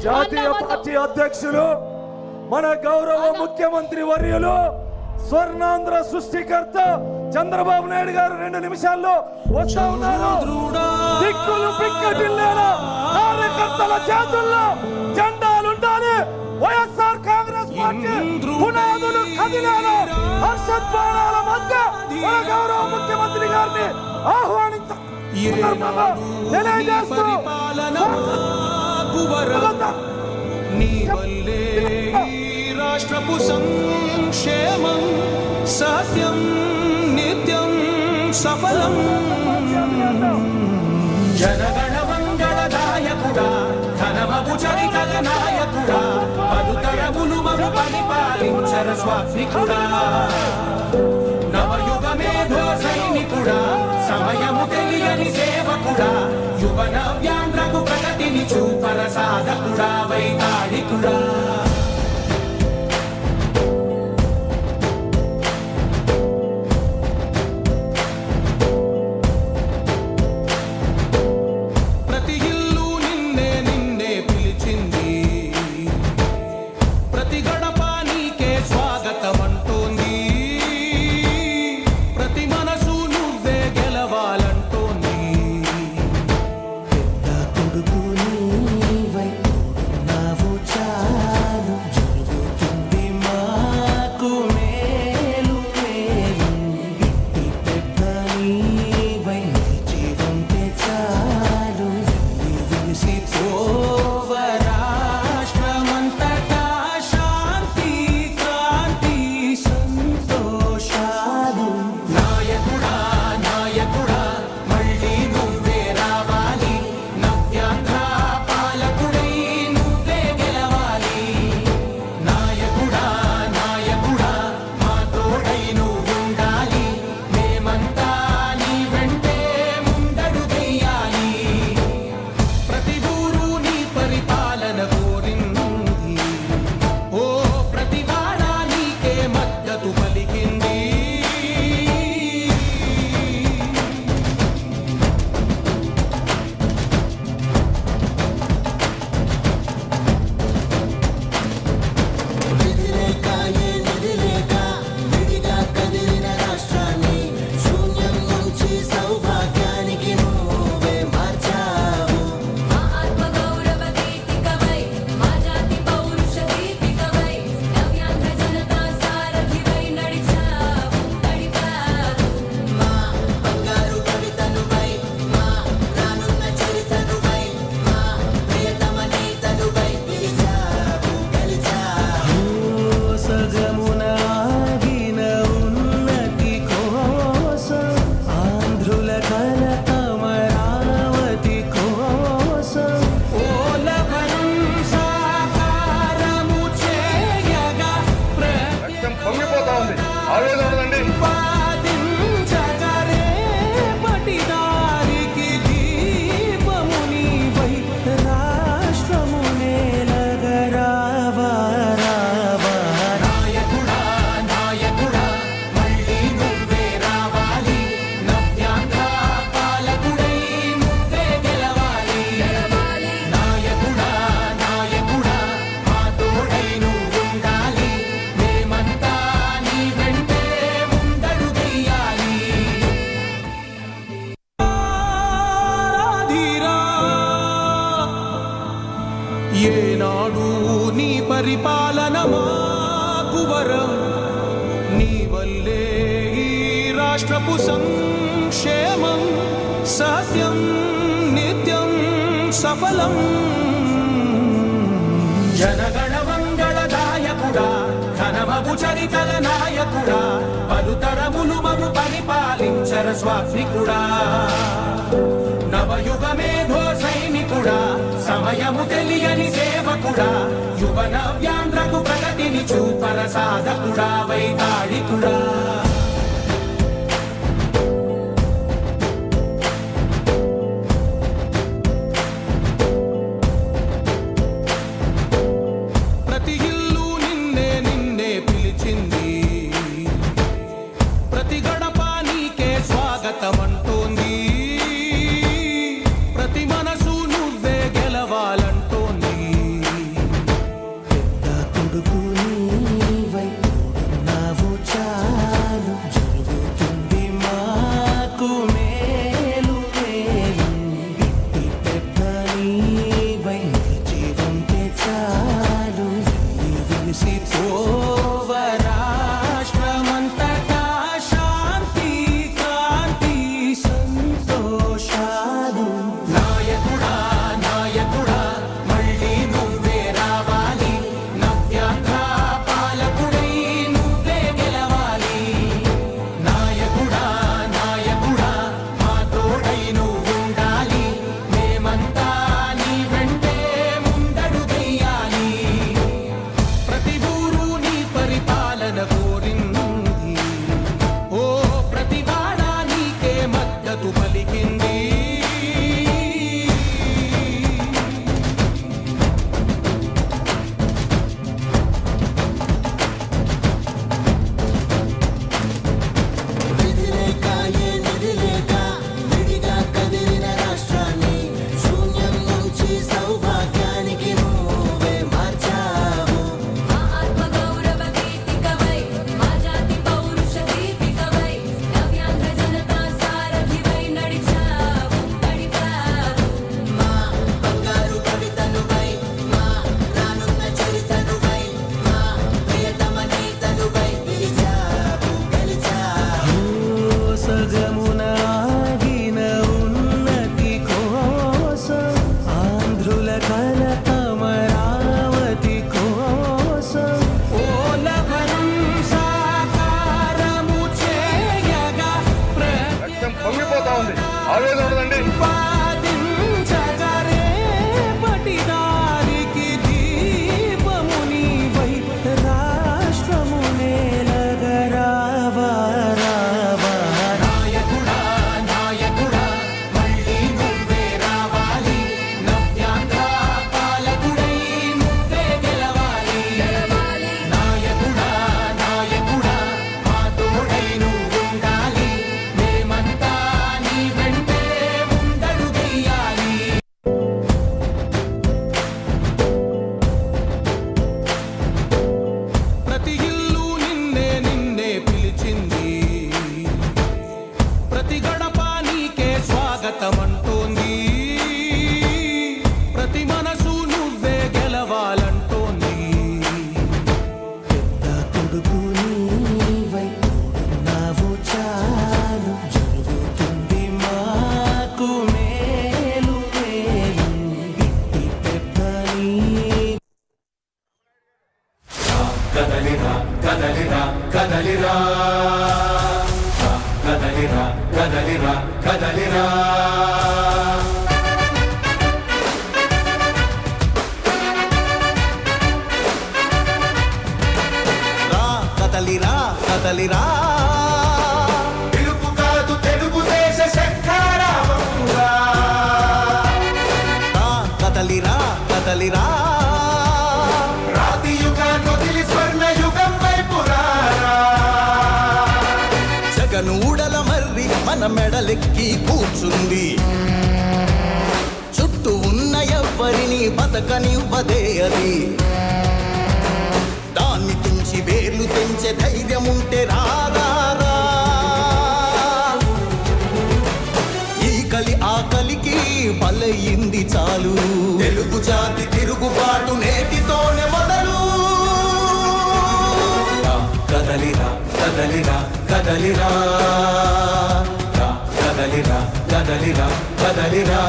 జాతీయ పార్టీ అధ్యక్షులు మన గౌరవ ముఖ్యమంత్రి వర్యులు స్వర్ణాంధ్ర సృష్టికర్త చంద్రబాబు నాయుడు గారు 2 నిమిషాల్లో వస్తా ఉన్నారు. దిక్కులు పిక్కటిల్లేలా కార్యకర్తల చేతుల్లో జెండాలుండాలి. వైఎస్ఆర్ కాంగ్రెస్ పార్టీ పునాదులు కదిలేలా హర్షధ్వానాల మధ్య మన గౌరవ ముఖ్యమంత్రి గారిని తెలియజేస్తూ రాష్ట్రపు సంక్షేమం సత్యం నిత్యం సఫలం జనగణ మంగళదాయకుడా ఘనమగు చరితల నాయకుడా పలుతరములు మము పరిపాలించర స్వామికుడా నవయుగ మేధో సైనికుడా సమయము తెలియని సేవకుడా యువన వ్యాంధ్రకు ప్రగతిని చూపర సాధకుడా వైతాళికుడా ఏనాడు నీ పరిపాలన మాకు వరం నీ వల్లే ఈ రాష్ట్రపు సంక్షేమం సత్యం నిత్యం సఫలం జనగణ మంగళదాయకుడా ఘనమగు చరితల నాయకుడా పలుతరములు మము పరిపాలించర స్వామికుడా నవయుగ మేధో సైనికుడా సమయము తెలియని సేవకుడా యువన వ్యాంధ్రకు ప్రగతిని చూపర సాధకుడా వైతాళికుడా ప్రతి ఇల్లు నిన్నే నిన్నే పిలిచింది ప్రతి గడప నీకే స్వాగతమంటోంది ప్రతి మనసు నువ్వే గెలవాలంటోంది కదలిరా పిలుపు కాదు తెలుగుదేశ శంఖారావమురా. రా, కదలిరా కదలిరా రాతి యుగాన్ని వదిలి స్వర్ణ యుగం వైపు రారా. జగనూడల మర్రి మన మెడలెక్కి కూర్చుంది, చుట్టూ ఉన్న ఎవ్వరిని బతకనివ్వదే అది. దాన్ని తుంచి వేర్లు తెంచే ధైర్యం ఉంటే రాదారా. ఈ కలి ఆకలికి బలయింది చాలు, తెలుగు జాతి తిరుగుబాటు నేటితోనే మొదలు. రా, కదలిరా కదలిరా కదలిరా రా, కదలిరా కదలిరా కదలిరా